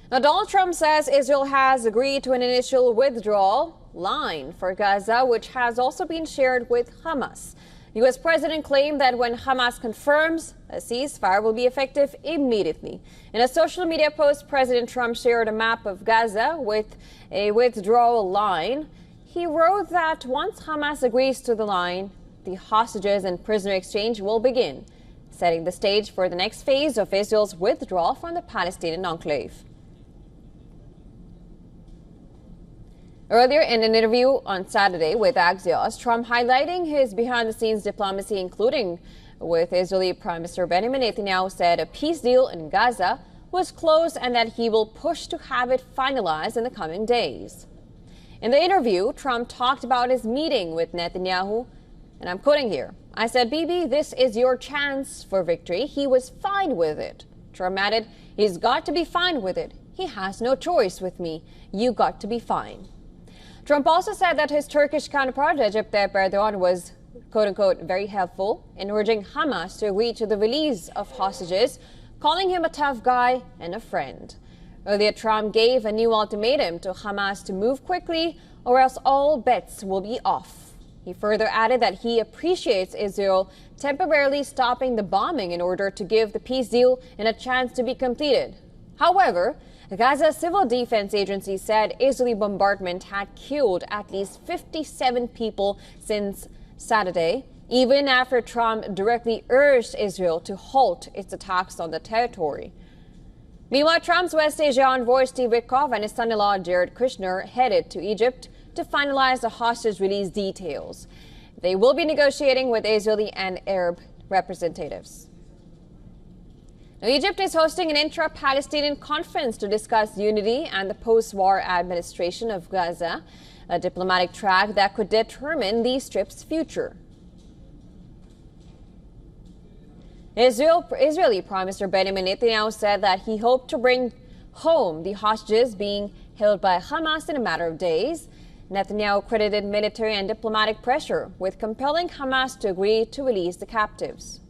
Now, Donald Trump says Israel has agreed to an initial withdrawal line for Gaza, which has also been shared with Hamas. The U.S. president claimed that when Hamas confirms a ceasefire will be effective immediately. In a social media post, President Trump shared a map of Gaza with a withdrawal line. He wrote that once Hamas agrees to the line, the hostages and prisoner exchange will begin, setting the stage for the next phase of Israel's withdrawal from the Palestinian enclave. Earlier in an interview on Saturday with Axios, Trump highlighting his behind-the-scenes diplomacy, including with Israeli Prime Minister Benjamin Netanyahu, said a peace deal in Gaza was close and that he will push to have it finalized in the coming days. In the interview, Trump talked about his meeting with Netanyahu, and I'm quoting here, "I said, Bibi, this is your chance for victory. He was fine with it." Trump added, "He's got to be fine with it. He has no choice with me. You got to be fine." Trump also said that his Turkish counterpart, Recep Tayyip Erdogan, was, quote-unquote, very helpful in urging Hamas to agree to the release of hostages, calling him a tough guy and a friend. Earlier, Trump gave a new ultimatum to Hamas to move quickly or else all bets will be off. He further added that he appreciates Israel temporarily stopping the bombing in order to give the peace deal a chance to be completed. However, the Gaza Civil Defense Agency said Israeli bombardment had killed at least 57 people since Saturday, even after Trump directly urged Israel to halt its attacks on the territory. Meanwhile, Trump's West Asia envoy Steve Witkoff and his son-in-law Jared Kushner headed to Egypt to finalize the hostage release details. They will be negotiating with Israeli and Arab representatives. Now, Egypt is hosting an intra-Palestinian conference to discuss unity and the post-war administration of Gaza, a diplomatic track that could determine the Strip's future. Israeli Prime Minister Benjamin Netanyahu said that he hoped to bring home the hostages being held by Hamas in a matter of days. Netanyahu credited military and diplomatic pressure with compelling Hamas to agree to release the captives.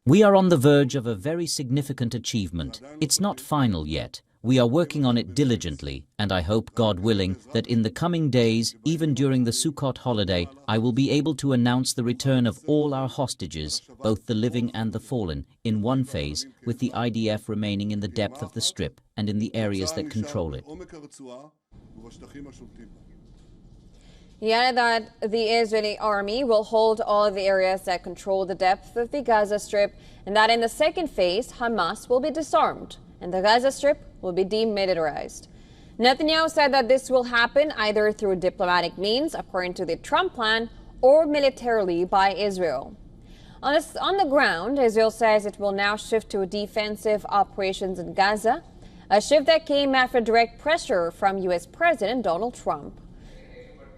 We are on the verge of a very significant achievement. It's not final yet. We are working on it diligently, and I hope, God willing, that in the coming days, even during the Sukkot holiday, I will be able to announce the return of all our hostages, both the living and the fallen, in one phase, with the IDF remaining in the depth of the Strip and in the areas that control it. He added that the Israeli army will hold all of the areas that control the depth of the Gaza Strip, and that in the second phase, Hamas will be disarmed and the Gaza Strip will be demilitarized. Netanyahu said that this will happen either through diplomatic means, according to the Trump plan, or militarily by Israel. On the ground, Israel says it will now shift to defensive operations in Gaza, a shift that came after direct pressure from U.S. President Donald Trump.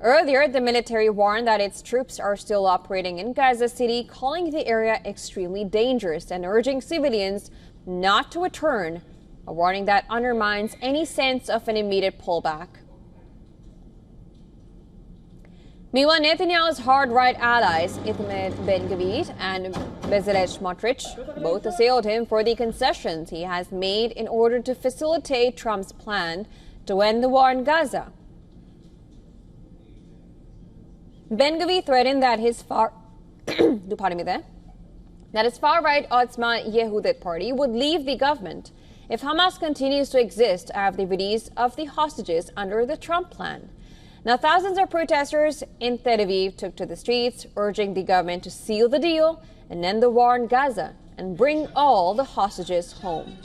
Earlier, the military warned that its troops are still operating in Gaza City, calling the area extremely dangerous and urging civilians not to return, a warning that undermines any sense of an immediate pullback. Meanwhile, Netanyahu's hard-right allies, Itamar Ben-Gvir and Bezalel Smotrich, both assailed him for the concessions he has made in order to facilitate Trump's plan to end the war in Gaza. Ben-Gvir threatened that his far-right Otzma Yehudit party would leave the government if Hamas continues to exist after the release of the hostages under the Trump plan. Now, thousands of protesters in Tel Aviv took to the streets, urging the government to seal the deal and end the war in Gaza and bring all the hostages home.